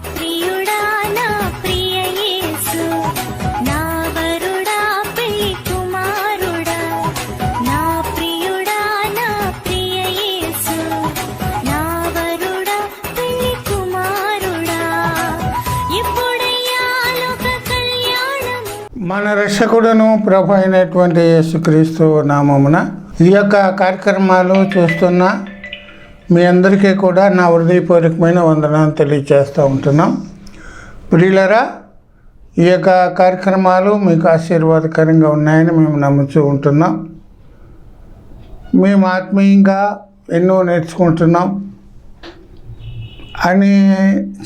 ప్రియుడా నా ప్రియ యేసు, నా వరుడా పెళ్లి కుమారుడా, నా ప్రియుడా నా ప్రియ యేసు, నా వరుడా పెళ్లి కుమారుడా, ఎప్పుడయ్యా లోక కళ్యాణం. మన రక్షకుడును ప్రభు అయినటువంటి యేసుక్రీస్తు నామమున ఈ యొక్క కార్యక్రమాలు చూస్తున్న మీ అందరికీ కూడా నా హృదయపూర్వకమైన వందనాలు తెలియజేస్తూ ఉంటున్నాం. ప్రియులరా, ఈ యొక్క కార్యక్రమాలు మీకు ఆశీర్వాదకరంగా ఉన్నాయని మేము నమ్ముతూ ఉంటున్నాం. మేము ఆత్మీయంగా ఎన్నో నేర్చుకుంటున్నాం అని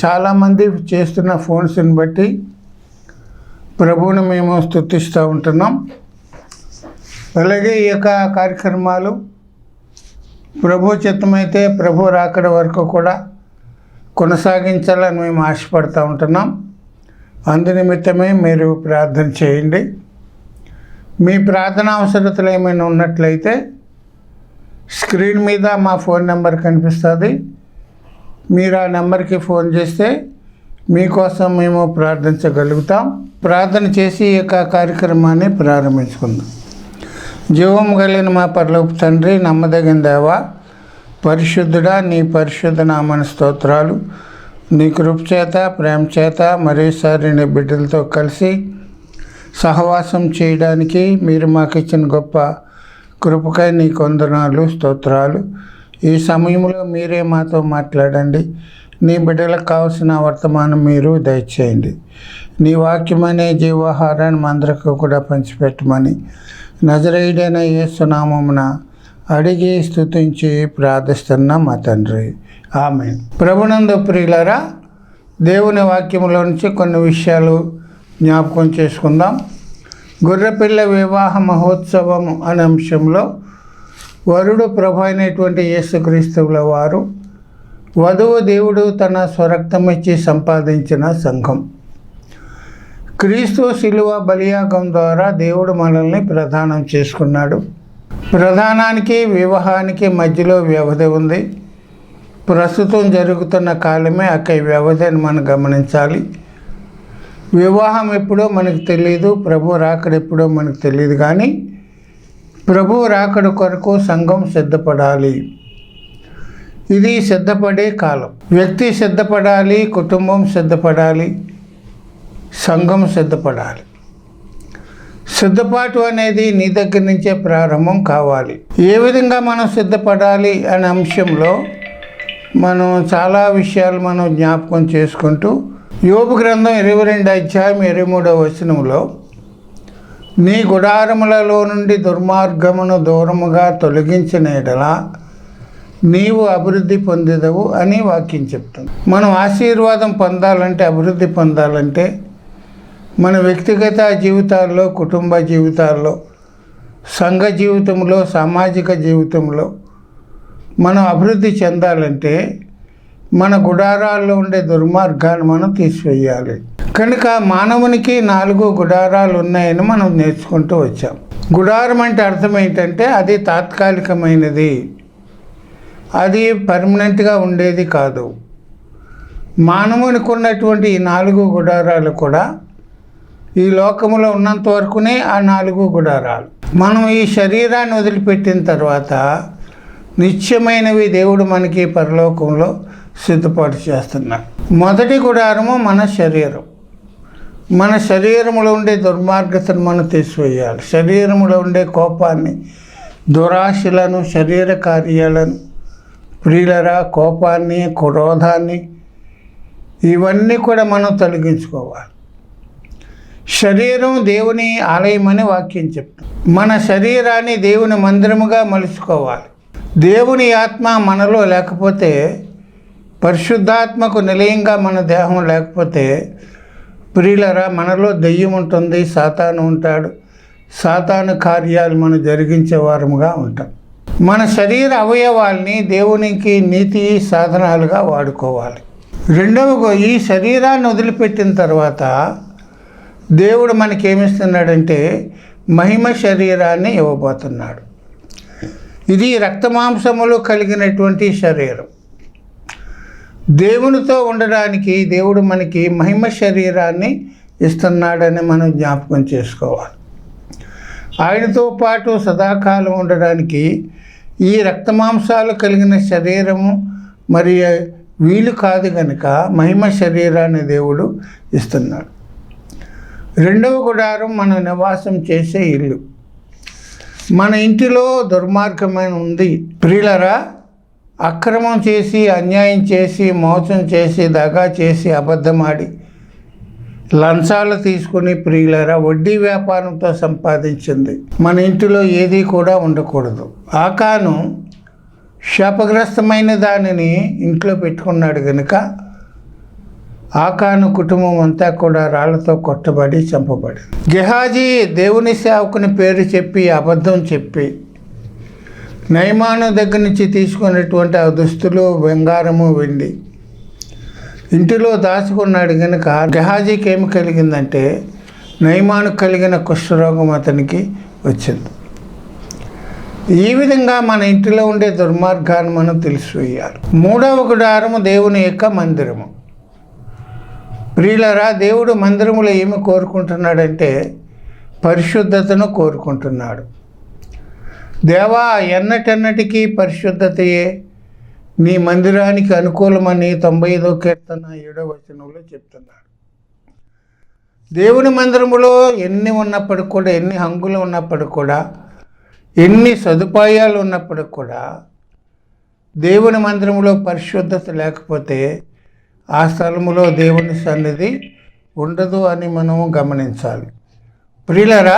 చాలామంది చేస్తున్న ఫోన్స్ని బట్టి ప్రభువుని మేము స్తుతిస్తూ ఉంటున్నాం. అలాగే ఈ యొక్క కార్యక్రమాలు ప్రభు చిత్తమైతే ప్రభు రాకడ వరకు కూడా కొనసాగించాలని మేము ఆశపడుతూ ఉంటున్నాం. అందునిమిత్తమే మీరు ప్రార్థన చేయండి. మీ ప్రార్థన అవసరతలు ఏమైనా ఉన్నట్లయితే స్క్రీన్ మీద మా ఫోన్ నెంబర్ కనిపిస్తుంది. మీరు ఆ నెంబర్కి ఫోన్ చేస్తే మీకోసం మేము ప్రార్థించగలుగుతాం. ప్రార్థన చేసి ఈ యొక్క కార్యక్రమాన్ని ప్రారంభించుకుందాం. జీవం కలిగిన మా పరలోకపు తండ్రి, నమ్మదగిన దేవా, పరిశుద్ధుడా, నీ పరిశుద్ధ నామన స్తోత్రాలు. నీ కృప చేత, ప్రేమ చేత మరోసారి నీ బిడ్డలతో కలిసి సహవాసం చేయడానికి మీరు మాకు ఇచ్చిన గొప్ప కృపకై నీ వందనాలు, స్తోత్రాలు. ఈ సమయంలో మీరే మాతో మాట్లాడండి. నీ బిడ్డలకు కావాల్సిన వర్తమానం మీరు దయచేయండి. నీ వాక్యమనే జీవాహారాన్ని మందరికి కూడా పంచిపెట్టమని నజరేయుడైన యేసు నామమున అడిగి స్తుతించి ప్రార్థిస్తున్నా మా తండ్రి, ఆమేన్. ప్రభునందు ప్రియులారా, దేవుని వాక్యంలో నుంచి కొన్ని విషయాలు జ్ఞాపకం చేసుకుందాం. గొర్రెపిల్ల వివాహ మహోత్సవం అనే అంశంలో వరుడు ప్రభు అయినటువంటి యేసుక్రీస్తువుల వారు, వధువు దేవుడు తన స్వరక్తమిచ్చి సంపాదించిన సంఘం. క్రీస్తు శిలువ బలియాగం ద్వారా దేవుడు మనల్ని ప్రదానం చేసుకున్నాడు. ప్రధానానికి వివాహానికి మధ్యలో వ్యవధి ఉంది. ప్రస్తుతం జరుగుతున్న కాలమే అక్కడ వ్యవధి అని మనం గమనించాలి. వివాహం ఎప్పుడో మనకు తెలియదు, ప్రభు రాకడ ఎప్పుడో మనకు తెలియదు. కానీ ప్రభు రాకడ కొరకు సంఘం సిద్ధపడాలి. ఇది సిద్ధపడే కాలం. వ్యక్తి సిద్ధపడాలి, కుటుంబం సిద్ధపడాలి, సంఘం సిద్ధపడాలి. సిద్ధపాటు అనేది నీ దగ్గర నుంచే ప్రారంభం కావాలి. ఏ విధంగా మనం సిద్ధపడాలి అనే అంశంలో మనం చాలా విషయాలు మనం జ్ఞాపకం చేసుకుంటూ యోబు గ్రంథం 22 అధ్యాయం 23వ వచనంలో, నీ గుడారములలో నుండి దుర్మార్గమును దూరముగా తొలగించిన ఎడల నీవు అభివృద్ధి పొందేదవు అని వాక్యం చెప్తుంది. మనం ఆశీర్వాదం పొందాలంటే, అభివృద్ధి పొందాలంటే మన వ్యక్తిగత జీవితాల్లో, కుటుంబ జీవితాల్లో, సంఘ జీవితంలో, సామాజిక జీవితంలో మనం అభివృద్ధి చెందాలంటే మన గుడారాల్లో ఉండే దుర్మార్గాన్ని మనం తీసివేయాలి. కనుక మానవునికి 4 గుడారాలు ఉన్నాయని మనం నేర్చుకుంటూ వచ్చాం. గుడారం అంటే అర్థం ఏంటంటే అది తాత్కాలికమైనది, అది పర్మనెంట్గా ఉండేది కాదు. మానవునికి ఉన్నటువంటి ఈ 4 గుడారాలు కూడా ఈ లోకంలో ఉన్నంత వరకునే ఆ 4 గుడారాలు. మనం ఈ శరీరాన్ని వదిలిపెట్టిన తర్వాత నిత్యమైనవి దేవుడు మనకి పరలోకంలో సిద్ధపాటు చేస్తున్నాడు. మొదటి గుడారము మన శరీరం. మన శరీరంలో ఉండే దుర్మార్గతను మనం తీసివేయాలి. శరీరంలో ఉండే కోపాన్ని, దురాశలను, శరీర కార్యాలను, ప్రియులరా, కోపాన్ని, క్రోధాన్ని, ఇవన్నీ కూడా మనం తొలగించుకోవాలి. శరీరం దేవుని ఆలయమని వాక్యం చెప్తుంది. మన శరీరాన్ని దేవుని మందిరముగా మలుచుకోవాలి. దేవుని ఆత్మ మనలో లేకపోతే, పరిశుద్ధాత్మకు నిలయంగా మన దేహం లేకపోతే, ప్రియులరా, మనలో దెయ్యం ఉంటుంది, సాతాను ఉంటాడు. సాతాను కార్యాలు మనం జరిగించే వారముగా ఉంటాం. మన శరీర అవయవాల్ని దేవునికి నీతి సాధనాలుగా వాడుకోవాలి. రెండవగా, ఈ శరీరాన్ని వదిలిపెట్టిన తర్వాత దేవుడు మనకేమిస్తున్నాడంటే మహిమ శరీరాన్ని ఇవ్వబోతున్నాడు. ఇది రక్తమాంసములు కలిగినటువంటి శరీరం. దేవునితో ఉండడానికి దేవుడు మనకి మహిమ శరీరాన్ని ఇస్తున్నాడని మనం జ్ఞాపకం చేసుకోవాలి. ఆయనతో పాటు సదాకాలం ఉండడానికి ఈ రక్తమాంసాలు కలిగిన శరీరము మరి వీలు కాదు కనుక మహిమ శరీరాన్ని దేవుడు ఇస్తున్నాడు. రెండవ గుడారం మనం నివాసం చేసే ఇల్లు. మన ఇంటిలో దుర్మార్గమైన ఉంది. ప్రియులరా, అక్రమం చేసి, అన్యాయం చేసి, మోసం చేసి, దగా చేసి, అబద్ధమాడి, లంచాలు తీసుకుని, ప్రియులరా, వడ్డీ వ్యాపారంతో సంపాదించింది మన ఇంటిలో ఏది కూడా ఉండకూడదు. ఆకాను శాపగ్రస్తమైన దానిని ఇంట్లో పెట్టుకున్నాడు కనుక ఆకాను కుటుంబం అంతా కూడా రాళ్లతో కొట్టబడి చంపబడి. గెహాజీ దేవుని సేవకుని పేరు చెప్పి అబద్ధం చెప్పి నయమాను దగ్గర నుంచి తీసుకున్నటువంటి ఆ దుస్తులు, బంగారము, వెండి ఇంటిలో దాచుకున్నాడు కనుక గెహాజీకి ఏమి కలిగిందంటే నయమాను కలిగిన కుష్ఠరోగం అతనికి వచ్చింది. ఈ విధంగా మన ఇంటిలో ఉండే దుర్మార్గాన్ని మనం తెలిసివేయాలి. మూడవ గుడారము దేవుని యొక్క మందిరము. ప్రియులరా, దేవుడు మందిరములో ఏమి కోరుకుంటున్నాడంటే పరిశుద్ధతను కోరుకుంటున్నాడు. దేవా, ఎన్నటెన్నటికీ పరిశుద్ధతయే నీ మందిరానికి అనుకూలమని 95వ కీర్తన 7వ వచనంలో చెప్తున్నాడు. దేవుని మందిరములో ఎన్ని ఉన్నప్పటికి కూడా, ఎన్ని హంగులు ఉన్నప్పటికి కూడా, ఎన్ని సదుపాయాలు ఉన్నప్పటికి కూడా దేవుని మందిరములో పరిశుద్ధత లేకపోతే ఆ స్థలములో దేవుని సన్నిధి ఉండదు అని మనము గమనించాలి. ప్రియులరా,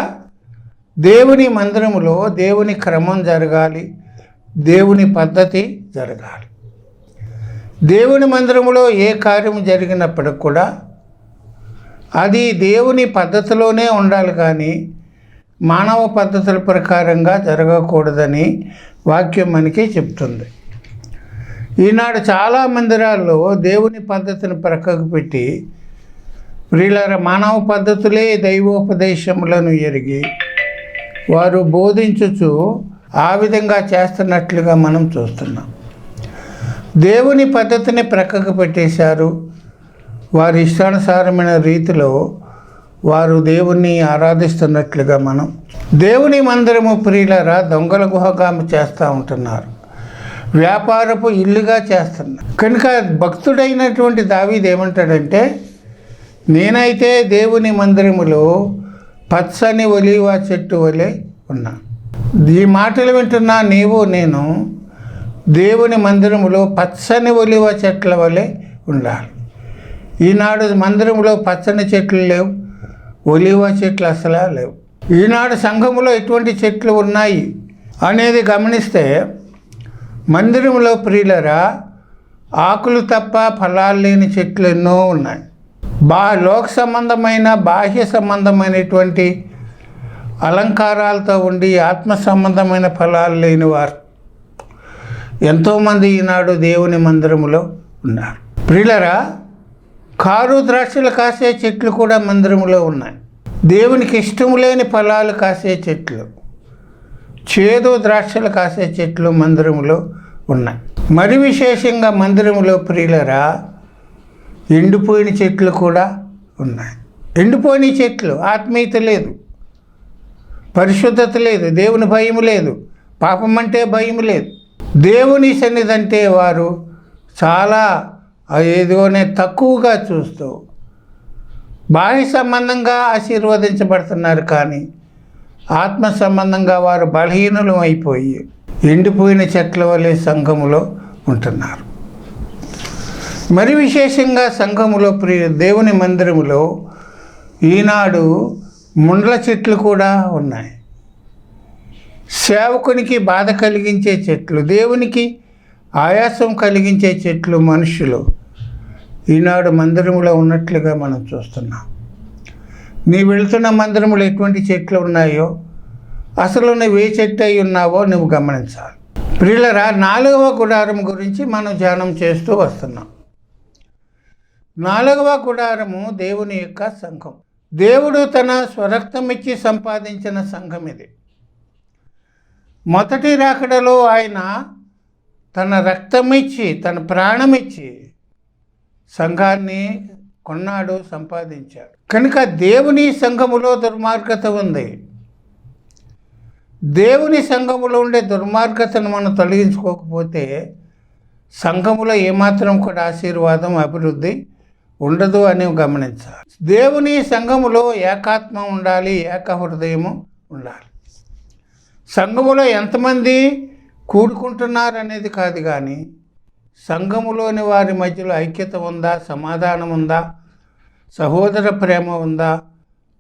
దేవుని మందిరములో దేవుని క్రమం జరగాలి, దేవుని పద్ధతి జరగాలి. దేవుని మందిరములో ఏ కార్యం జరిగినప్పటికి కూడా అది దేవుని పద్ధతిలోనే ఉండాలి, కానీ మానవ పద్ధతుల ప్రకారంగా జరగకూడదని వాక్యం మనకి చెప్తుంది. ఈనాడు చాలా మందిరాల్లో దేవుని పద్ధతిని ప్రక్కకు పెట్టి ప్రియులారా మానవ పద్ధతులే దైవోపదేశములను ఎరిగి వారు బోధించుచు ఆ విధంగా చేస్తున్నట్లుగా మనం చూస్తున్నాం. దేవుని పద్ధతిని ప్రక్కకు పెట్టేశారు. వారి ఇష్టానుసారమైన రీతిలో వారు దేవుణ్ణి ఆరాధిస్తున్నట్లుగా మనం దేవుని మందిరము ప్రియులారా దొంగల గుహగా చేస్తూ ఉంటున్నారు, వ్యాపారపు ఇల్లుగా చేస్తున్నారు. కనుక భక్తుడైనటువంటి దావీదు ఏమంటాడంటే, నేనైతే దేవుని మందిరములో పచ్చని ఒలీవ చెట్టు వలె ఉన్నా. ఈ మాటలు వింటున్నా నీవు నేను దేవుని మందిరములో పచ్చని ఒలీవ చెట్ల వలె ఉండాలి. ఈనాడు మందిరంలో పచ్చని చెట్లు లేవు, ఒలీవ చెట్లు అసలు లేవు. ఈనాడు సంఘములో ఎటువంటి చెట్లు ఉన్నాయి అనేది గమనిస్తే మందిరంలో ప్రియులరా ఆకులు తప్ప ఫలాలు లేని చెట్లు ఎన్నో ఉన్నాయి. లోక సంబంధమైన బాహ్య సంబంధమైనటువంటి అలంకారాలతో ఉండి ఆత్మ సంబంధమైన ఫలాలు లేని వారు ఎంతోమంది ఈనాడు దేవుని మందిరములో ఉన్నారు. ప్రియులరా, కారు ద్రాక్షలు కాసే చెట్లు కూడా మందిరములో ఉన్నాయి. దేవునికి ఇష్టము లేని ఫలాలు కాసే చెట్లు, చేదు ద్రాక్షలు కాసే చెట్లు మందిరములో ఉన్నాయి. మరి విశేషంగా మందిరములో ప్రియులరా ఎండిపోయిన చెట్లు కూడా ఉన్నాయి. ఎండిపోయిన చెట్లు, ఆత్మీయత లేదు, పరిశుద్ధత లేదు, దేవుని భయం లేదు, పాపం అంటే భయం లేదు. దేవుని సన్నిధి అంటే వారు చాలా ఏదోనే తక్కువగా చూస్తూ బాహ్య సంబంధంగా ఆశీర్వదించబడుతున్నారు, కానీ ఆత్మ సంబంధంగా వారు బలహీనులు అయిపోయి ఎండిపోయిన చెట్ల వలె సంఘములో ఉంటున్నారు. మరి విశేషంగా సంఘములో దేవుని మందిరములో ఈనాడు ముండ్ల చెట్లు కూడా ఉన్నాయి. సేవకునికి బాధ కలిగించే చెట్లు, దేవునికి ఆయాసం కలిగించే చెట్లు మనుషులు ఈనాడు మందిరములో ఉన్నట్లుగా మనం చూస్తున్నాం. నీ వెళుతున్న మందిరములు ఎటువంటి చెట్లు ఉన్నాయో, అసలు నువ్వు ఏ చెట్టు అయి ఉన్నావో నువ్వు గమనించాలి. ప్రియులరా, 4వ గుడారం గురించి మనం ధ్యానం చేస్తూ వస్తున్నాం. 4వ గుడారము దేవుని యొక్క సంఘం. దేవుడు తన స్వరక్తం ఇచ్చి సంపాదించిన సంఘం ఇది. మొదటి రాకడలో ఆయన తన రక్తం ఇచ్చి, తన ప్రాణం ఇచ్చి సంఘాన్ని కొన్నాడు, సంపాదించాడు. కనుక దేవుని సంఘములో దుర్మార్గత ఉంది. దేవుని సంఘములో ఉండే దుర్మార్గతను మనం తొలగించుకోకపోతే సంఘములో ఏమాత్రం కూడా ఆశీర్వాదం, అభివృద్ధి ఉండదు అని గమనించాలి. దేవుని సంఘములో ఏకాత్మ ఉండాలి, ఏక హృదయము ఉండాలి. సంఘములో ఎంతమంది కూడుకుంటున్నారు అనేది కాదు, కానీ సంఘములోని వారి మధ్యలో ఐక్యత ఉందా, సమాధానం ఉందా, సహోదర ప్రేమ ఉందా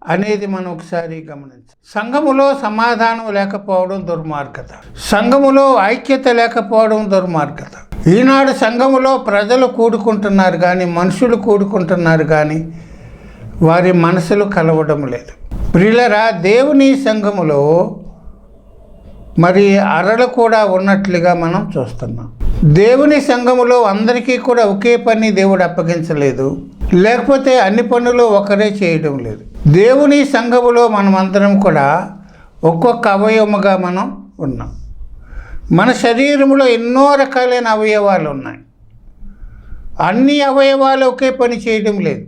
అనేది మనం ఒకసారి గమనించాలి. సంఘములో సమాధానం లేకపోవడం దుర్మార్గత, సంఘములో ఐక్యత లేకపోవడం దుర్మార్గత. ఈనాడు సంఘములో ప్రజలు కూడుకుంటున్నారు కానీ, మనుషులు కూడుకుంటున్నారు కానీ వారి మనసులు కలవడం లేదు. ప్రియులరా, దేవుని సంఘములో మరి అరలు కూడా ఉన్నట్లుగా మనం చూస్తున్నాం. దేవుని సంఘములో అందరికీ కూడా ఒకే పని దేవుడు అప్పగించలేదు, లేకపోతే అన్ని పనులు ఒకరే చేయడం లేదు. దేవుని సంఘములో మనమందరం కూడా ఒక్కొక్క అవయవముగా మనం ఉన్నాం. మన శరీరంలో ఎన్నో రకాలైన అవయవాలు ఉన్నాయి. అన్ని అవయవాలు ఒకే పని చేయడం లేదు,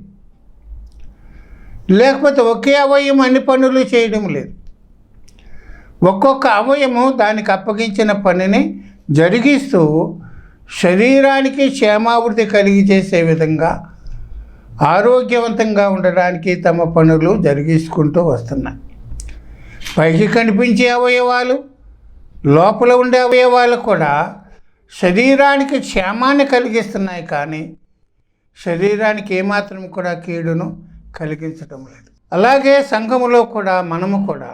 లేకపోతే ఒకే అవయవం అన్ని పనులు చేయడం లేదు. ఒక్కొక్క అవయము దానికి అప్పగించిన పనిని జరిగిస్తూ శరీరానికి క్షేమాభివృద్ధి కలిగి చేసే విధంగా ఆరోగ్యవంతంగా ఉండడానికి తమ పనులు జరిగించుకుంటూ వస్తున్నాయి. పైకి కనిపించే అవయవాలు, లోపల ఉండే అవయవాలు కూడా శరీరానికి క్షేమాన్ని కలిగిస్తున్నాయి, కానీ శరీరానికి ఏమాత్రం కూడా కీడును కలిగించడం లేదు. అలాగే సంఘములో కూడా మనము కూడా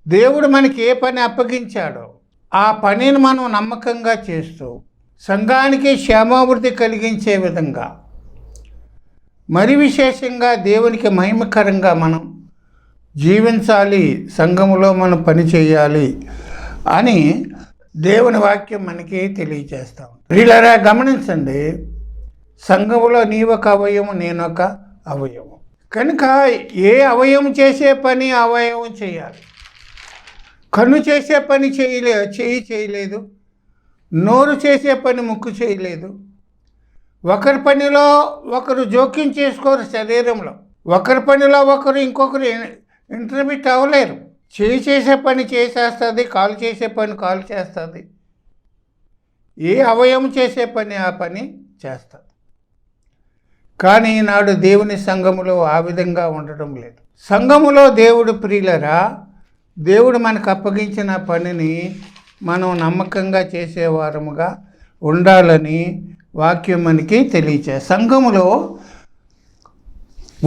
దేవుడు మనకి ఏ పని అప్పగించాడో ఆ పనిని మనం నమ్మకంగా చేస్తూ సంఘానికి క్షేమాభివృద్ధి కలిగించే విధంగా, మరి విశేషంగా దేవునికి మహిమకరంగా మనం జీవించాలి, సంఘములో మనం పని చేయాలి అని దేవుని వాక్యం మనకి తెలియజేస్తాం. వీళ్ళరా గమనించండి, సంఘములో నీవొక అవయవం, నేనొక అవయవం. కనుక ఏ అవయవం చేసే పని అవయవం చేయాలి. కన్ను చేసే పని చెయ్యి చేయలేదు, నోరు చేసే పని ముక్కు చేయలేదు. ఒకరి పనిలో ఒకరు జోక్యం చేసుకోరు, శరీరంలో ఒకరి పనిలో ఒకరు ఇంకొకరు ఇంటర్మిట్ అవ్వలేరు. చెయ్యి చేసే పని చేసేస్తుంది, కాలు చేసే పని కాలు చేస్తుంది. ఏ అవయవం చేసే పని ఆ పని చేస్తుంది. కానీ ఈనాడు దేవుని సంఘములో ఆ విధంగా ఉండటం లేదు. సంఘములో దేవుడు ప్రియులరా, దేవుడు మనకు అప్పగించిన పనిని మనం నమ్మకంగా చేసేవారముగా ఉండాలని వాక్యం మనకి తెలియచేస్తుంది. సంఘములో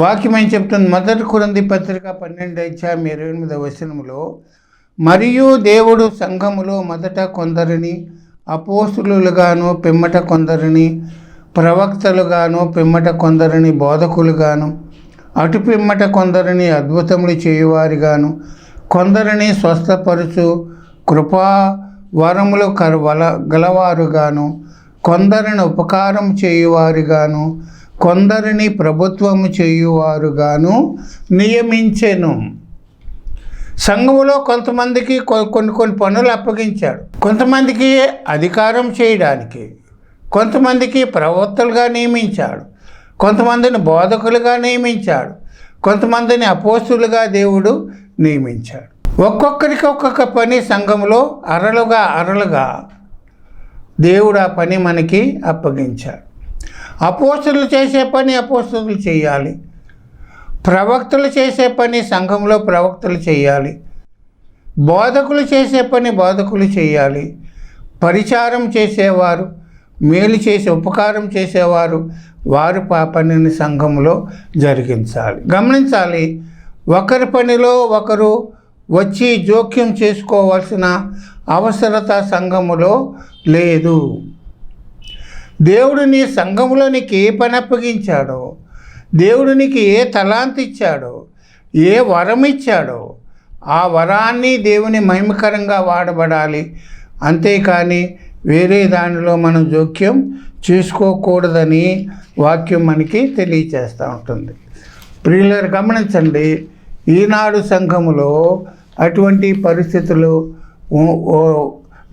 వాక్యం ఏం చెప్తుంది? 1 కొరింథీ పత్రిక 12:28 మరియు దేవుడు సంఘములో మొదట కొందరిని అపోస్తులుగాను, పిమ్మట కొందరిని ప్రవక్తలుగాను, పిమ్మట కొందరిని బోధకులుగాను, అటు పిమ్మట కొందరిని అద్భుతములు చేయువారిగాను, కొందరిని స్వస్థపరుచు కృపా వరములు గలవారుగాను, కొందరిని ఉపకారం చేయువారుగాను, కొందరిని ప్రభుత్వము చేయువారుగాను నియమించెను. సంఘములో కొంతమందికి కొన్ని పనులు అప్పగించాడు. కొంతమందికి అధికారం చేయడానికి, కొంతమందికి ప్రవక్తలుగా నియమించాడు, కొంతమందిని బోధకులుగా నియమించాడు, కొంతమందిని అపోస్తులుగా దేవుడు నియమించాడు. ఒక్కొక్కరికి ఒక్కొక్క పని సంఘంలో అరలుగా దేవుడు ఆ పని మనకి అప్పగించాడు. అపోస్తులు చేసే పని అపోస్తులు చేయాలి, ప్రవక్తలు చేసే పని సంఘంలో ప్రవక్తలు చేయాలి, బోధకులు చేసే పని బోధకులు చేయాలి, పరిచారం చేసేవారు, మేలు చేసి ఉపకారం చేసేవారు వారు ఆ పనిని సంఘంలో జరిగించాలి. గమనించాలి, ఒకరి పనిలో ఒకరు వచ్చి జోక్యం చేసుకోవాల్సిన అవసరత సంఘములో లేదు. దేవుడు నీ సంఘములో నీకు ఏ పని అప్పగించాడో, దేవుడు నీకు ఏ తలాంతి ఇచ్చాడో, ఏ వరం ఇచ్చాడో ఆ వరాన్ని దేవుని మహిమకరంగా వాడబడాలి. అంతేకాని వేరే దానిలో మనం జోక్యం చేసుకోకూడదని వాక్యం మనకి తెలియచేస్తూ ఉంటుంది. ప్రియులారా గమనించండి, ఈనాడు సంఘములో అటువంటి పరిస్థితులు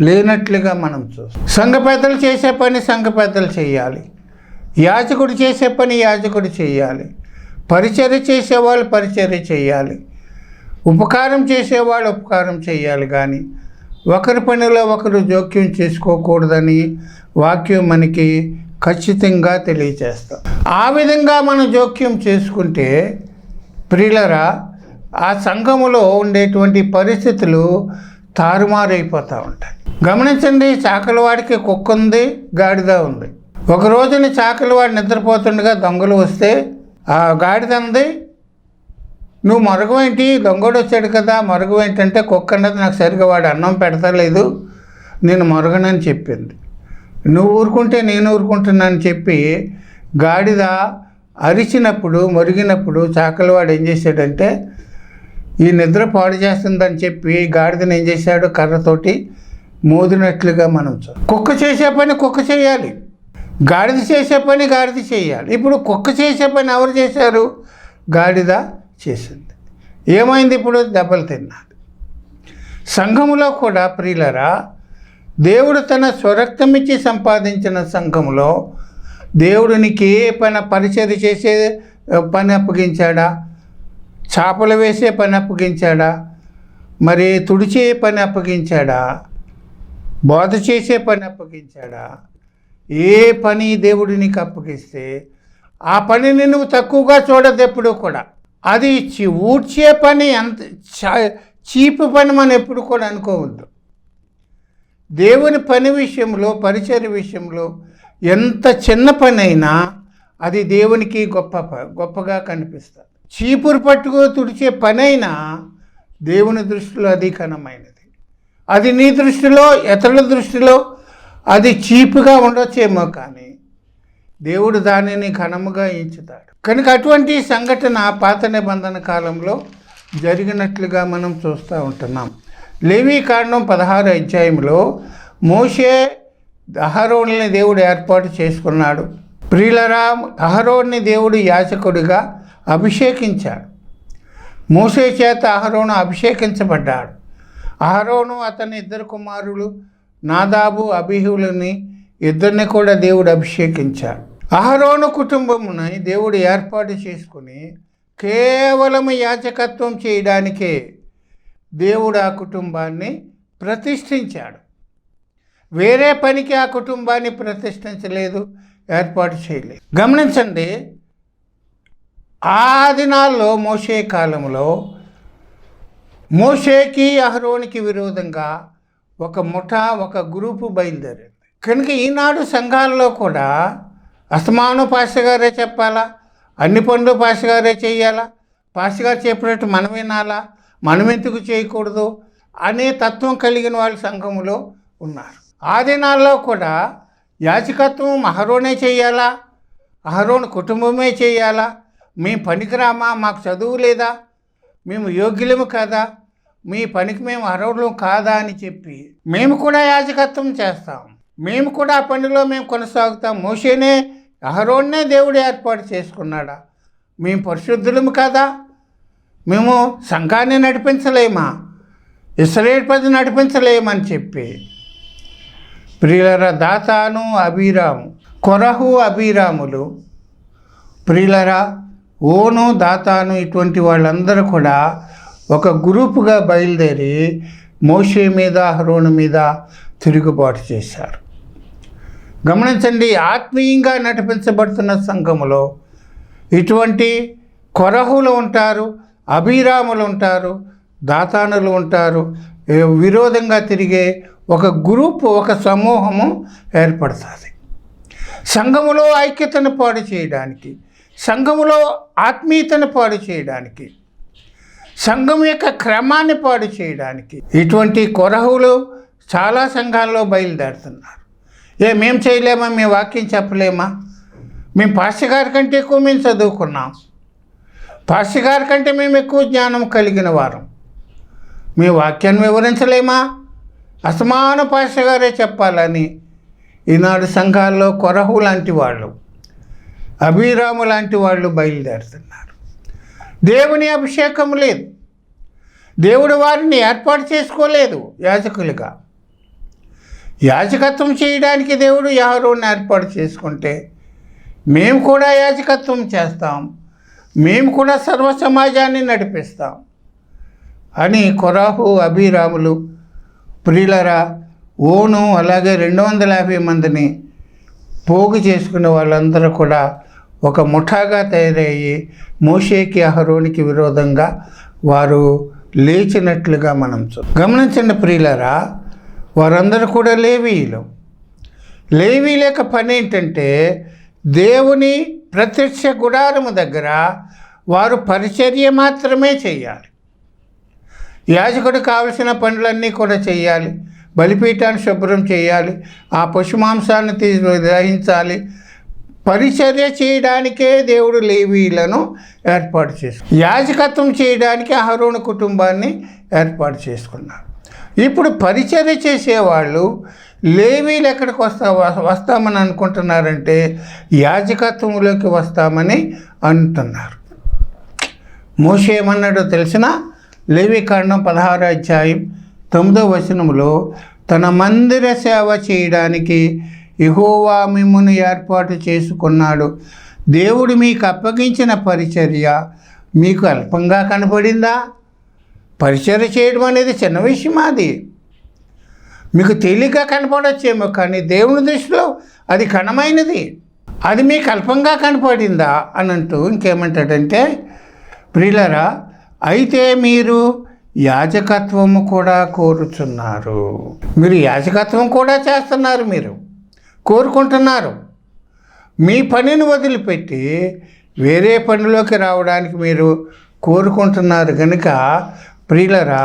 లేనట్లుగా మనం చూస్తాం. సంఘ పెద్దలు చేసే పని సంఘ పెద్దలు చేయాలి, యాజకుడు చేసే పని యాజకుడు చేయాలి, పరిచర్య చేసేవాళ్ళు పరిచర్య చేయాలి, ఉపకారం చేసేవాళ్ళు ఉపకారం చేయాలి. కానీ ఒకరి పనిలో ఒకరు జోక్యం చేసుకోకూడదని వాక్యం మనకి ఖచ్చితంగా తెలియజేస్తాం. ఆ విధంగా మనం జోక్యం చేసుకుంటే ప్రియులరా, ఆ సంఘములో ఉండేటువంటి పరిస్థితులు తారుమారైపోతూ ఉంటాయి. గమనించండి, చాకలివాడికి కుక్క ఉంది, గాడిద ఉంది. ఒక రోజున చాకలివాడు నిద్రపోతుండగా దొంగలు వస్తే ఆ గాడిద అంది, నువ్వు మరుగువేంటి, దొంగడు వచ్చాడు కదా, మరుగువేంటంటే కుక్క అన్నది నాకు సరిగా వాడు అన్నం పెడతలేదు, నేను మరుగనని చెప్పింది. నువ్వు ఊరుకుంటే నేను ఊరుకుంటున్నాను చెప్పి గాడిద అరిచినప్పుడు మరిగినప్పుడు చాకలివాడు ఏం చేశాడంటే, ఈ నిద్ర పాడు చేస్తుందని చెప్పి గాడిదని ఏం చేశాడు, కర్రతోటి మోదినట్లుగా మనం కుక్క చేసే పని కుక్క చేయాలి, గాడిద చేసే పని గాడిద చేయాలి. ఇప్పుడు కుక్క చేసే పని ఎవరు చేశారు? గాడిద చేసింది. ఏమైంది? ఇప్పుడు దెబ్బలు తిన్నది. సంఘములో కూడా ప్రియులరా, దేవుడు తన స్వరక్తమిచ్చి సంపాదించిన సంఘములో దేవుడినికి ఏ పని పరిచర్య చేసే పని అప్పగించాడా, చేపలు వేసే పని అప్పగించాడా, మరి తుడిచే పని అప్పగించాడా, బోధ చేసే పని అప్పగించాడా? ఏ పని దేవుడు నీకు అప్పగిస్తే ఆ పనిని నువ్వు తక్కువగా చూడదు ఎప్పుడు కూడా. అది ఊడ్చే పని అంత చీపు పని మనం ఎప్పుడు కూడా అనుకోవద్దు. దేవుని పని విషయంలో, పరిచర్య విషయంలో ఎంత చిన్న పని అయినా అది దేవునికి గొప్పగా కనిపిస్తుంది. చీపురు పట్టుకు తుడిచే పని అయినా దేవుని దృష్టిలో అది ఘనమైనది. అది నీ దృష్టిలో, ఇతరుల దృష్టిలో అది చీపుగా ఉండొచ్చేమో, కానీ దేవుడు దానిని ఘనముగా ఎంచుతాడు. కనుక అటువంటి సంఘటన పాత నిబంధన కాలంలో జరిగినట్లుగా మనం చూస్తూ ఉంటున్నాం. లేవీకాండం 16వ అధ్యాయంలో మోషే అహరోనుని దేవుడు ఏర్పాటు చేసుకున్నాడు. ప్రియులరా, అహరోన్ని దేవుడు యాజకుడిగా అభిషేకించాడు. మోషే చేత అహరోను అభిషేకించబడ్డాడు. అహరోను అతని 2 కుమారులు నాదాబు అబీహులని ఇద్దరిని కూడా దేవుడు అభిషేకించాడు. అహరోను కుటుంబముని దేవుడు ఏర్పాటు చేసుకుని కేవలం యాజకత్వం చేయడానికే దేవుడు ఆ కుటుంబాన్ని ప్రతిష్ఠించాడు. వేరే పనికి ఆ కుటుంబాన్ని ప్రతిష్ఠించలేదు, ఏర్పాటు చేయలేదు. గమనించండి, ఆ దినాల్లో మోషే కాలంలో మోషేకి అహరోనికి విరోధంగా ఒక ముఠా, ఒక గ్రూపు బయలుదేరింది. కనుక ఈనాడు సంఘాల్లో కూడా అస్తమానం పాస్టర్ గారే చెప్పాలా, అన్ని పనులు పాస్టర్ గారే చేయాలా, పాస్టర్ గారు చెప్పినట్టు మనం వినాలా, మనం ఎందుకు చేయకూడదు అనే తత్వం కలిగిన వాళ్ళు సంఘములో ఉన్నారు. ఆ దినాల్లో కూడా యాజకత్వం అహరోనే చేయాలా, అహరోను కుటుంబమే చేయాలా, మేము పనికిరామా, మాకు చదువు లేదా, మేము యోగ్యులము కాదా, మీ పనికి మేము అర్హులం కాదా అని చెప్పి మేము కూడా యాజకత్వం చేస్తాం, మేము కూడా ఆ పనిలో మేము కొనసాగుతాం. మోషేనే అహరోన్నే దేవుడు ఏర్పాటు చేసుకున్నాడా, మేము పరిశుద్ధులము కాదా, మేము సంఘాన్ని నడిపించలేమా, ఇశ్రాయేలు ప్రజలు నడిపించలేమని చెప్పి ప్రియులరా, దాతాను అబీరాము, కొరహు అబీరాములు, ప్రియులరా, ఓను దాతాను ఇటువంటి వాళ్ళందరూ కూడా ఒక గ్రూపుగా బయలుదేరి మోషే మీద అహరోను మీద తిరుగుబాటు చేశారు. గమనించండి, ఆత్మీయంగా నడిపించబడుతున్న సంఘములో ఇటువంటి కొరహులు ఉంటారు, అబీరాములు ఉంటారు, దాతానులు ఉంటారు. విరోధంగా తిరిగే ఒక గ్రూపు, ఒక సమూహము ఏర్పడుతుంది. సంఘములో ఐక్యతను పాడు చేయడానికి, సంఘములో ఆత్మీయతను పాడు చేయడానికి, సంఘం యొక్క క్రమాన్ని పాడు చేయడానికి ఇటువంటి కొరహులు చాలా సంఘాల్లో బయలుదేరుతున్నారు. మేము చేయలేమా, మేము వాక్యం చెప్పలేమా, మేము పాస్టర్ గారి కంటే ఎక్కువ మేము చదువుకున్నాం, పాస్టర్ గారి కంటే మేము ఎక్కువ జ్ఞానం కలిగిన వారం, మీ వాక్యాన్ని వివరించలేమా, అసమాన పాస్టర్ గారే చెప్పాలని ఈనాడు సంఘాల్లో కొరహు లాంటి వాళ్ళు, అబీరాము లాంటి వాళ్ళు బయలుదేరుతున్నారు. దేవుని అభిషేకం లేదు, దేవుడు వారిని ఏర్పాటు చేసుకోలేదు యాజకులుగా. యాజకత్వం చేయడానికి దేవుడు అహరోను ఏర్పాటు చేసుకుంటే మేము కూడా యాజకత్వం చేస్తాం, మేము కూడా సర్వ సమాజాన్ని నడిపిస్తాం అని కొరాహు, అబీరాములు, ప్రియులరా, ఓను అలాగే 250 మందిని పోగు చేసుకునే వాళ్ళందరూ కూడా ఒక ముఠాగా తయారయ్యి మోషేకి, అహరోనికి విరోధంగా వారు లేచినట్లుగా మనం గమనించండి ప్రియులరా. వారందరూ కూడా లేవీయులు. లేవీయుల యొక్క పని ఏంటంటే దేవుని ప్రత్యక్ష గుడారము దగ్గర వారు పరిచర్య మాత్రమే చేయాలి. యాజకుడు కావలసిన పనులన్నీ కూడా చేయాలి. బలిపీఠాన్ని శుభ్రం చేయాలి, ఆ పశుమాంసాన్ని గ్రహించాలి. పరిచర్య చేయడానికే దేవుడు లేవీయులను ఏర్పాటు చేసుకున్నాడు. యాజకత్వం చేయడానికి అహరోను కుటుంబాన్ని ఏర్పాటు చేసుకున్నాడు. ఇప్పుడు పరిచర్య చేసేవాళ్ళు లేవీలు ఎక్కడికి వస్తామని అనుకుంటున్నారంటే యాజకత్వంలోకి వస్తామని అంటున్నారు. మోషే ఏమన్నాడో తెలిసిన? లేవీకాండం 16వ అధ్యాయం 9వ వచనంలో, తన మందిర సేవ చేయడానికి యెహోవా మిమ్మును ఏర్పాటు చేసుకున్నాడు. దేవుడు మీకు అప్పగించిన పరిచర్య మీకు అల్పంగా కనపడిందా? పరిచర్య చేయడం అనేది చిన్న విషయం. అది మీకు తేలిగ్గా కనపడచ్చేమో, కానీ దేవుని దృష్టిలో అది ఘనమైనది. అది మీకు అల్పంగా కనపడిందా అని అంటూ ఇంకేమంటాడంటే, ప్రియులరా, అయితే మీరు యాజకత్వము కూడా కోరుచున్నారు. మీరు యాజకత్వం కూడా చేస్తున్నారు, మీరు కోరుకుంటున్నారు. మీ పనిని వదిలిపెట్టి వేరే పనిలోకి రావడానికి మీరు కోరుకుంటున్నారు కనుక ప్రియులరా,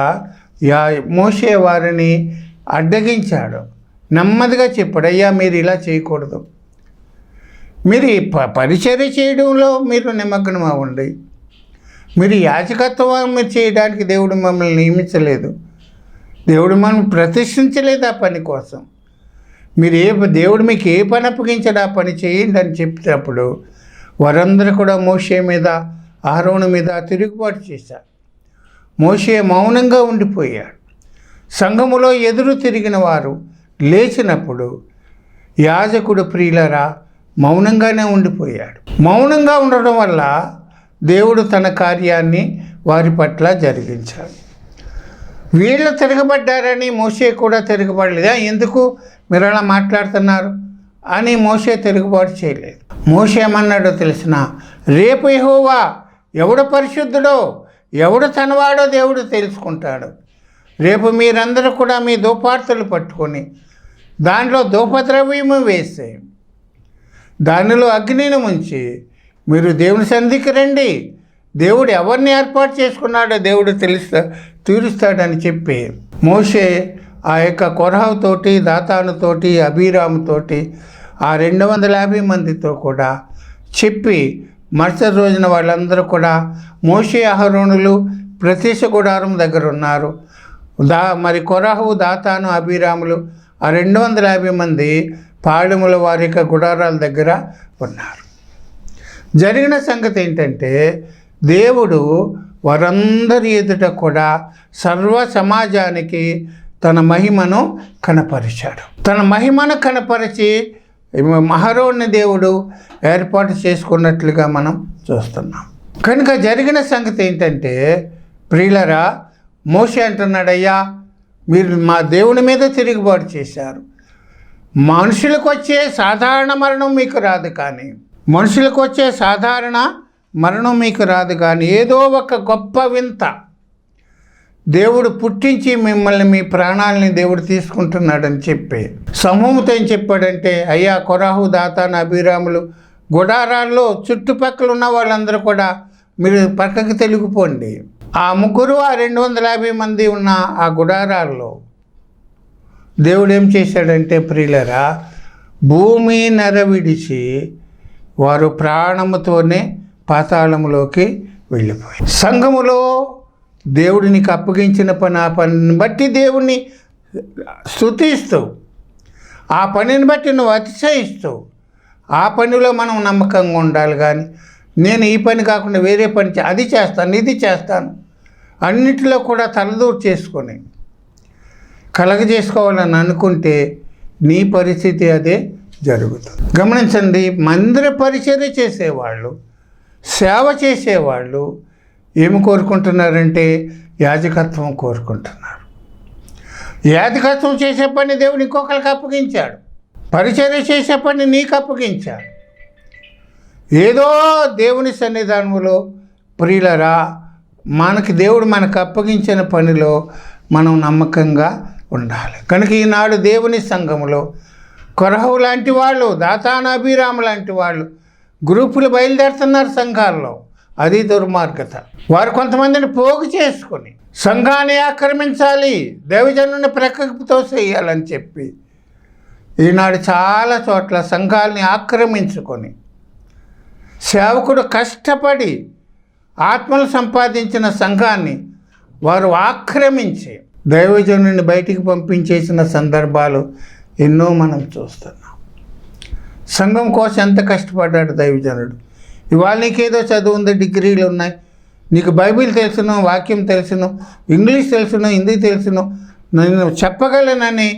మోషే వారిని అడ్డగించాడు. నెమ్మదిగా చెప్పాడు, అయ్యా మీరు ఇలా చేయకూడదు, మీరు పరిచర్య చేయడంలో మీరు నిమగ్నం అవ్వండి. మీరు యాజకత్వం మీరు చేయడానికి దేవుడు మమ్మల్ని నియమించలేదు, దేవుడు మనం ప్రతిష్ఠించలేదు ఆ పని కోసం. మీరు దేవుడు మీకు ఏ పని అప్పగించాడు ఆ పని చేయండి అని చెప్పినప్పుడు వారందరూ కూడా మోషే మీద, అహరోను మీద తిరుగుబాటు చేశారు. మోషే మౌనంగా ఉండిపోయాడు. సంఘములో ఎదురు తిరిగిన వారు లేచినప్పుడు యాజకుడు, ప్రియులరా, మౌనంగానే ఉండిపోయాడు. మౌనంగా ఉండడం వల్ల దేవుడు తన కార్యాన్ని వారి పట్ల జరిగించాడు. వీళ్ళు తిరగబడ్డారని మోషే కూడా తిరగబడలేదా? ఎందుకు మీరు అలా మాట్లాడుతున్నారు అని మోషే తిరుగుబాటు చేయలేదు. మోషే ఏమన్నాడో తెలిసిన? రేపు యెహోవా ఎవడు పరిశుద్ధుడో ఎవడు తనవాడో దేవుడు తెలుసుకుంటాడు. రేపు మీరందరూ కూడా మీ ధూపార్తలు పట్టుకొని దాంట్లో ధూపద్రవ్యము వేసి దానిలో అగ్నిని ముంచి మీరు దేవుని సన్నిధికి రండి. దేవుడు ఎవరిని ఏర్పాటు చేసుకున్నాడో దేవుడు తీరుస్తాడని చెప్పి మోషే ఆ యొక్క కొరహుతోటి, దాతానుతోటి, అబీరాముతోటి ఆ 250 మందితో కూడా చెప్పి మరుసటి రోజున వాళ్ళందరూ కూడా మోషే, అహరోనులు ప్రత్యక్ష గుడారం దగ్గర ఉన్నారు. మరి కొరహు, దాతాను, అబీరాములు ఆ 250 మంది పాళెముల వారి యొక్క గుడారాల దగ్గర ఉన్నారు. జరిగిన సంగతి ఏంటంటే దేవుడు వారందరి ఎదుట కూడా సర్వ సమాజానికి తన మహిమను కనపరిచాడు. తన మహిమను కనపరిచి అహరోనుని దేవుడు ఏర్పాటు చేసుకున్నట్లుగా మనం చూస్తున్నాం. కనుక జరిగిన సంగతి ఏంటంటే ప్రియులరా, మోషే అంటున్నాడు, అయ్యా మీరు మా దేవుని మీద తిరుగుబాటు చేశారు. మనుషులకు వచ్చే సాధారణ మరణం మీకు రాదు, కానీ మనుషులకు వచ్చే సాధారణ మరణం మీకు రాదు, కానీ ఏదో ఒక గొప్ప వింత దేవుడు పుట్టించి మిమ్మల్ని, మీ ప్రాణాలని దేవుడు తీసుకుంటున్నాడని చెప్పి సమూహంతో ఏం చెప్పాడంటే, అయ్యా కొరహు, దాతాను, అబీరాములు గుడారాల్లో చుట్టుపక్కల ఉన్న వాళ్ళందరూ కూడా మీరు పక్కకి తెలుగుపోండి. ఆ ముగ్గురు, ఆ 250 మంది ఉన్న ఆ గుడారాల్లో దేవుడు ఏం చేశాడంటే ప్రియులరా, భూమి నరవిడిచి వారు ప్రాణముతోనే పాతాళములోకి వెళ్ళిపోయారు. సంఘములో దేవుడు నీకు అప్పగించిన పని, ఆ పనిని బట్టి దేవుణ్ణి స్తుతిస్తూ, ఆ పనిని బట్టి నువ్వు అతిశయిస్తూ, ఆ పనిలో మనం నమ్మకంగా ఉండాలి. కానీ నేను ఈ పని కాకుండా వేరే పని అది చేస్తాను, ఇది చేస్తాను అన్నిటిలో కూడా తలదూరు చేసుకొని కలగజేసుకోవాలని అనుకుంటే నీ పరిస్థితి అదే జరుగుతుంది. గమనించండి, మందిర పరిచర్య చేసేవాళ్ళు, సేవ చేసేవాళ్ళు ఏమి కోరుకుంటున్నారంటే యాజకత్వం కోరుకుంటున్నారు. యాజకత్వం చేసే పని దేవుడు ఇంకొకరికి అప్పగించాడు, పరిచర్య చేసే పని నీకు అప్పగించాడు. ఏదో దేవుని సన్నిధానంలో ప్రియులరా, దేవుడు మనకు అప్పగించిన పనిలో మనం నమ్మకంగా ఉండాలి. కనుక ఈనాడు దేవుని సంఘములో కొరహు లాంటి వాళ్ళు, దాతాను అభిరాము లాంటి వాళ్ళు గ్రూపులు బయలుదేరుతున్నారు సంఘాల్లో. అది దుర్మార్గత. వారు కొంతమందిని పోగు చేసుకొని సంఘాన్ని ఆక్రమించాలి, దైవజనుని ప్రక్కకు తోసేయాలని చెప్పి ఈనాడు చాలా చోట్ల సంఘాలని ఆక్రమించుకొని సేవకుడు కష్టపడి ఆత్మలు సంపాదించిన సంఘాన్ని వారు ఆక్రమించి దైవజనుని బయటికి పంపించేసిన సందర్భాలు ఎన్నో మనం చూస్తున్నాం. సంఘం కోసం ఎంత కష్టపడ్డాడు దైవజనుడు. ఇవాళ నీకేదో చదువు ఉంది, డిగ్రీలు ఉన్నాయి, నీకు బైబిల్ తెలుసును, వాక్యం తెలుసును, ఇంగ్లీష్ తెలుసును, హిందీ తెలుసును, నేను చెప్పగలనని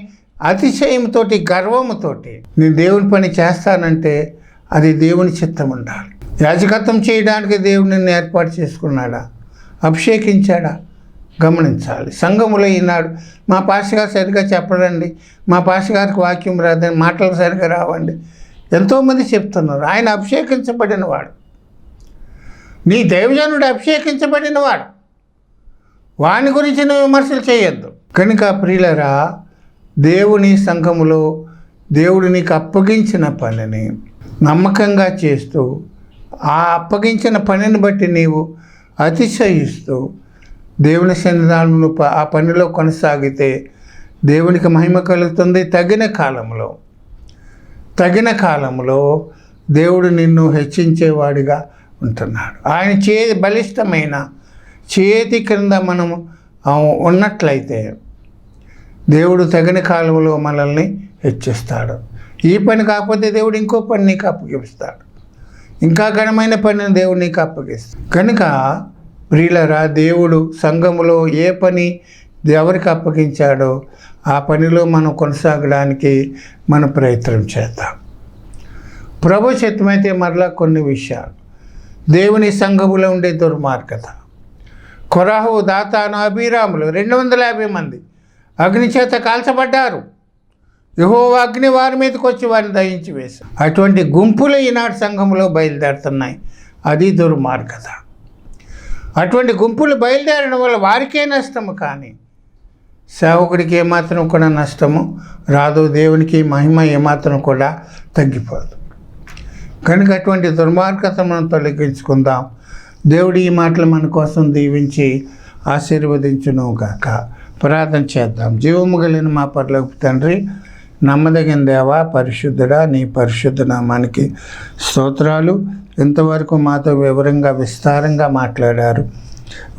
అతిశయంతో, గర్వంతో నేను దేవుని పని చేస్తానంటే అది దేవుని చిత్తం ఉండాలి. యాజకత్వం చేయడానికి దేవుడు నిన్ను ఏర్పాటు చేసుకున్నాడా, అభిషేకించాడా గమనించాలి. సంఘములో ఈనాడు మా పాస్టర్ గారు సరిగ్గా చెప్పడండి, మా పాస్టర్ గారికి వాక్యం రాదని, మాటలు సరిగ్గా రావండి ఎంతోమంది చెప్తున్నారు. ఆయన అభిషేకించబడినవాడు, నీ దైవజనుడు అభిషేకించబడినవాడు, వాని గురించి నువ్వు విమర్శలు చేయొద్దు. కనుక ప్రియులరా, దేవుని సంఘములో దేవుడు నీకు అప్పగించిన పనిని నమ్మకంగా చేస్తూ ఆ అప్పగించిన పనిని బట్టి నీవు అతిశయిస్తూ దేవుని సన్నిధానంలో ఆ పనిలో కొనసాగితే దేవునికి మహిమ కలుగుతుంది. తగిన కాలంలో దేవుడు నిన్ను హెచ్చించేవాడిగా ఉంటున్నాడు. ఆయన బలిష్టమైన చేతి క్రింద మనము ఉన్నట్లయితే దేవుడు తగిన కాలంలో మనల్ని హెచ్చిస్తాడు. ఈ పని కాకపోతే దేవుడు ఇంకో పని నీకు అప్పగిస్తాడు, ఇంకా ఘనమైన పనిని దేవుడు నీకు అప్పగిస్తాడు. కనుక ప్రియులరా, దేవుడు సంఘములో ఏ పని ఎవరికి అప్పగించాడో ఆ పనిలో మనం కొనసాగడానికి మనం ప్రయత్నం చేద్దాం. ప్రభు చిత్తమైతే మరలా కొన్ని విషయాలు. దేవుని సంఘములో ఉండే దుర్మార్గత. కొరహు, దాతాను, అభిరాములు 250 మంది అగ్ని చేత కాల్చబడ్డారు. యెహోవా అగ్ని వారి మీదకి వచ్చి వారిని దహించి వేశారు. అటువంటి గుంపులు ఈనాడు సంఘంలో బయలుదేరుతున్నాయి. అది దుర్మార్గత. అటువంటి గుంపులు బయలుదేరడం వల్ల వారికే నష్టము, కానీ సేవకుడికి ఏమాత్రం కూడా నష్టము రాదు, దేవునికి మహిమ ఏమాత్రం కూడా తగ్గిపోదు. కనుక అటువంటి దుర్మార్గత మనం తొలగించుకుందాం. దేవుడు ఈ మాటలు మన కోసం దీవించి ఆశీర్వదించును గాక. ప్రార్థన చేద్దాం. జీవము కలిగిన మా పరలోకపు తండ్రి, నమ్మదగిన దేవా, పరిశుద్ధుడా, నీ పరిశుద్ధ నామానికి స్తోత్రాలు. ఇంతవరకు మాతో వివరంగా విస్తారంగా మాట్లాడారు.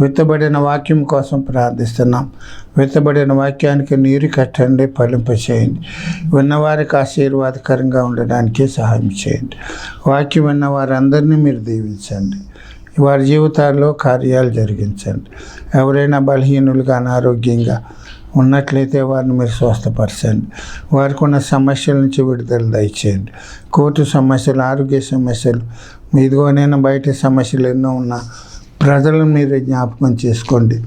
విత్తబడిన వాక్యం కోసం ప్రార్థిస్తున్నాం. విత్తబడిన వాక్యానికి నీరు కట్టండి, ఫలింపచేయండి. విన్నవారికి ఆశీర్వాదకరంగా ఉండడానికి సహాయం చేయండి. వాక్యం విన్న వారందరినీ మీరు దీవించండి. వారి జీవితాల్లో కార్యాలు జరిగించండి. ఎవరైనా బలహీనులుగా, అనారోగ్యంగా ఉన్నట్లయితే వారిని మీరు స్వస్థపరచండి. వారికి ఉన్న సమస్యల నుంచి విడుదల దయచేయండి. కోర్టు సమస్యలు, ఆరోగ్య సమస్యలు, ఇదిగోనైనా బయట సమస్యలు ఎన్నో ఉన్న ప్రజలను మీరు జ్ఞాపకం చేసుకోండి.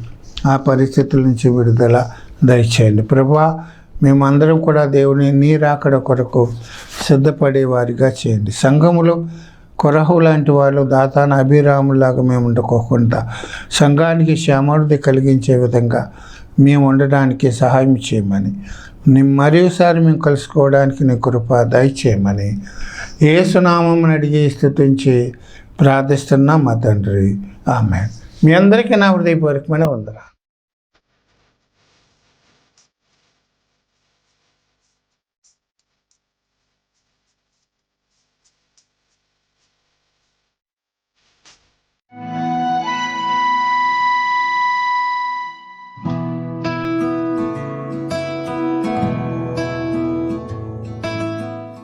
ఆ పరిస్థితుల నుంచి విడుదల దయచేయండి. ప్రభువా, మేమందరం కూడా దేవుని నీ రాకడ కొరకు సిద్ధపడే వారిగా చేయండి. సంఘములో కొరహు లాంటి వాళ్ళు, దాతాను అభిరాములాగా మేము ఉండకోకుండా సంఘానికి క్షేమాభివృద్ధి కలిగించే విధంగా మేము ఉండడానికి సహాయం చేయమని, మరోసారి మేము కలుసుకోవడానికి నీ కృప దయచేయమని యేసు నామమున అడిగి స్తుతించి ప్రార్థిస్తున్నా మా తండ్రి. ఆమేన్. మీ అందరికీ నా హృదయపూర్వకమైన వందనాలు.